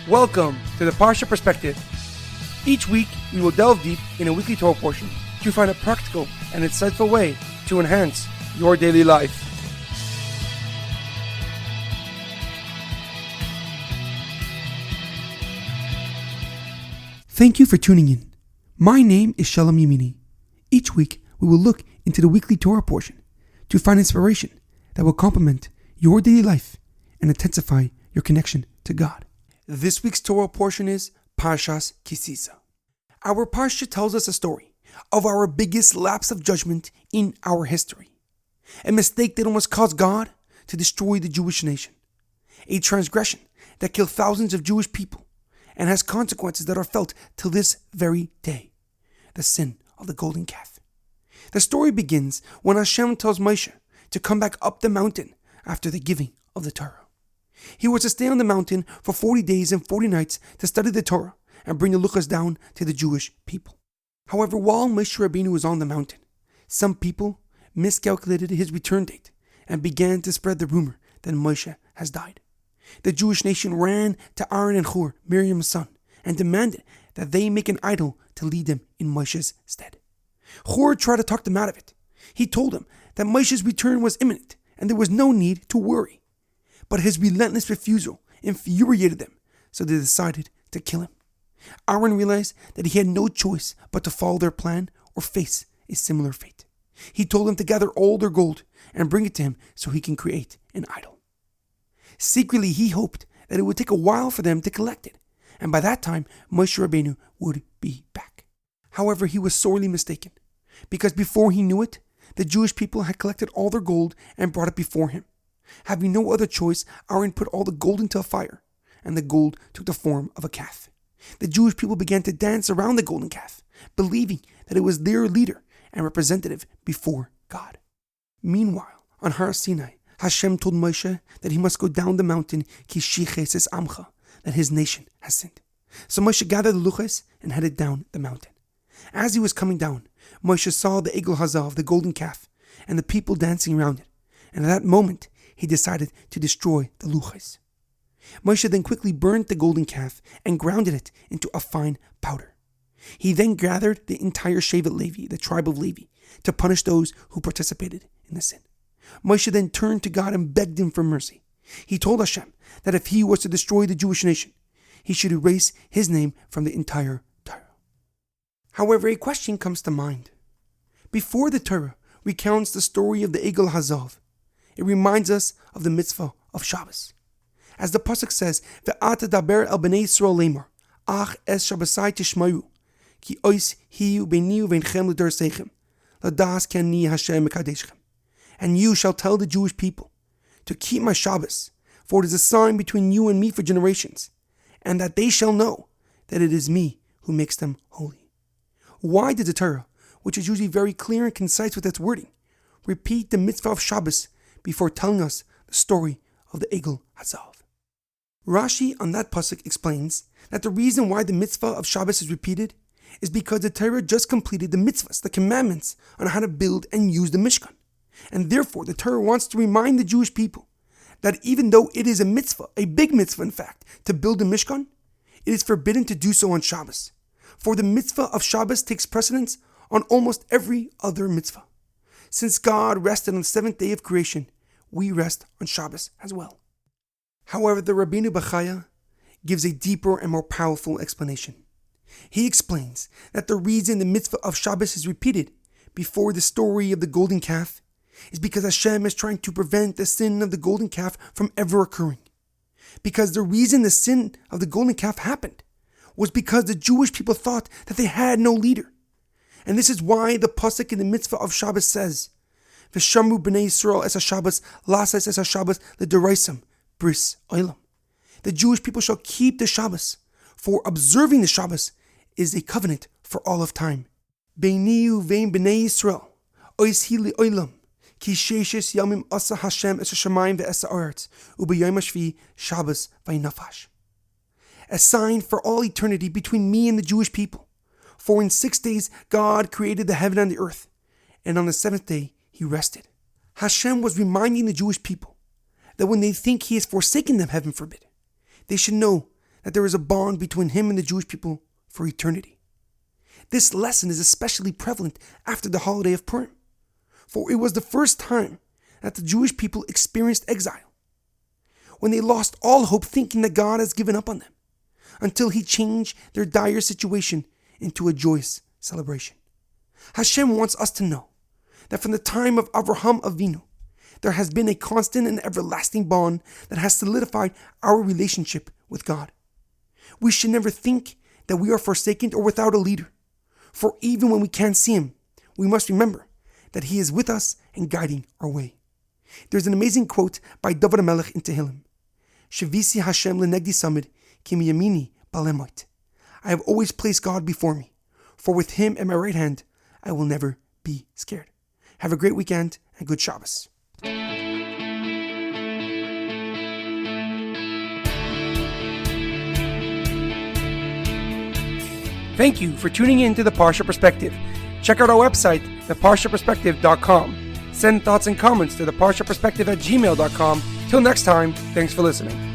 Welcome to the Parsha Perspective. Each week, we will delve deep in a weekly Torah portion to find a practical and insightful way to enhance your daily life. Thank you for tuning in. My name is Shalom Yemini. Each week, we will look into the weekly Torah portion to find inspiration that will complement your daily life and intensify your connection to God. This week's Torah portion is Parshas Ki Tisa. Our Parsha tells us a story of our biggest lapse of judgment in our history. A mistake that almost caused God to destroy the Jewish nation. A transgression that killed thousands of Jewish people and has consequences that are felt till this very day. The sin of the golden calf. The story begins when Hashem tells Moshe to come back up the mountain after the giving of the Torah. He was to stay on the mountain for 40 days and 40 nights to study the Torah and bring the Luchos down to the Jewish people. However, while Moshe Rabbienu was on the mountain, some people miscalculated his return date and began to spread the rumor that Moshe has died. The Jewish nation ran to Aaron and Chur, Miriam's son, and demanded that they make an idol to lead them in Moshe's stead. Chur tried to talk them out of it. He told them that Moshe's return was imminent and there was no need to worry. But his relentless refusal infuriated them, so they decided to kill him. Aaron realized that he had no choice but to follow their plan or face a similar fate. He told them to gather all their gold and bring it to him so he can create an idol. Secretly, he hoped that it would take a while for them to collect it, and by that time, Moshe Rabbeinu would be back. However, he was sorely mistaken, because before he knew it, the Jewish people had collected all their gold and brought it before him. Having no other choice, Aaron put all the gold into a fire, and the gold took the form of a calf. The Jewish people began to dance around the golden calf, believing that it was their leader and representative before God. Meanwhile, on Har Sinai, Hashem told Moshe that he must go down the mountain, ki shiches es amcha, that his nation has sinned. So Moshe gathered the Luchos and headed down the mountain. As he was coming down, Moshe saw the egel hazav, the golden calf, and the people dancing around it, and at that moment, he decided to destroy the Luchos. Moshe then quickly burned the golden calf and grounded it into a fine powder. He then gathered the entire Shevet Levi, the tribe of Levi, to punish those who participated in the sin. Moshe then turned to God and begged him for mercy. He told Hashem that if he was to destroy the Jewish nation, he should erase his name from the entire Torah. However, a question comes to mind. Before the Torah recounts the story of the egel hazav, it reminds us of the mitzvah of Shabbos. As the pasuk says, "Ve'ata daber el bnei Yisrael lemar, ach es Shabbosai tishmayu, ki ois hiu beiniu veinchem l'darseichem, ladas ki ani Hashem mekadeschem." And you shall tell the Jewish people to keep my Shabbos, for it is a sign between you and me for generations, and that they shall know that it is me who makes them holy. Why did the Torah, which is usually very clear and concise with its wording, repeat the mitzvah of Shabbos before telling us the story of the egel hazav? Rashi on that pasuk explains that the reason why the mitzvah of Shabbos is repeated is because the Torah just completed the mitzvahs, the commandments on how to build and use the Mishkan. And therefore, the Torah wants to remind the Jewish people that even though it is a mitzvah, a big mitzvah in fact, to build a Mishkan, it is forbidden to do so on Shabbos. For the mitzvah of Shabbos takes precedence on almost every other mitzvah. Since God rested on the seventh day of creation, we rest on Shabbos as well. However, the Rabbeinu Bachaya gives a deeper and more powerful explanation. He explains that the reason the mitzvah of Shabbos is repeated before the story of the golden calf is because Hashem is trying to prevent the sin of the golden calf from ever occurring. Because the reason the sin of the golden calf happened was because the Jewish people thought that they had no leader. And this is why the pasuk in the mitzvah of Shabbos says, "V'shamru b'nei Yisrael es ha-Shabbos, lasas es ha-Shabbos l'doraisam, bris olam." The Jewish people shall keep the Shabbos, for observing the Shabbos is a covenant for all of time. Beini uvein b'nei Yisrael, ois hi li'olam, ki sheishes yamim asa Hashem es ha-shamayim ve'es ha'aretz, u'b'yom hashvi Shabbos v'inafash. A sign for all eternity between me and the Jewish people. For in 6 days God created the heaven and the earth, and on the seventh day he rested. Hashem was reminding the Jewish people that when they think he has forsaken them, heaven forbid, they should know that there is a bond between him and the Jewish people for eternity. This lesson is especially prevalent after the holiday of Purim, for it was the first time that the Jewish people experienced exile, when they lost all hope thinking that God has given up on them, until he changed their dire situation into a joyous celebration. Hashem wants us to know that from the time of Avraham Avinu, there has been a constant and everlasting bond that has solidified our relationship with God. We should never think that we are forsaken or without a leader, for even when we can't see him, we must remember that he is with us and guiding our way. There's an amazing quote by David HaMelech in Tehillim. Shavisi Hashem lenegdi samid ki miyamini balemoit. I have always placed God before me, for with him at my right hand, I will never be scared. Have a great weekend and good Shabbos. Thank you for tuning in to the Parsha Perspective. Check out our website, theparshaperspective.com. Send thoughts and comments to theparshaperspective@gmail.com. Till next time, thanks for listening.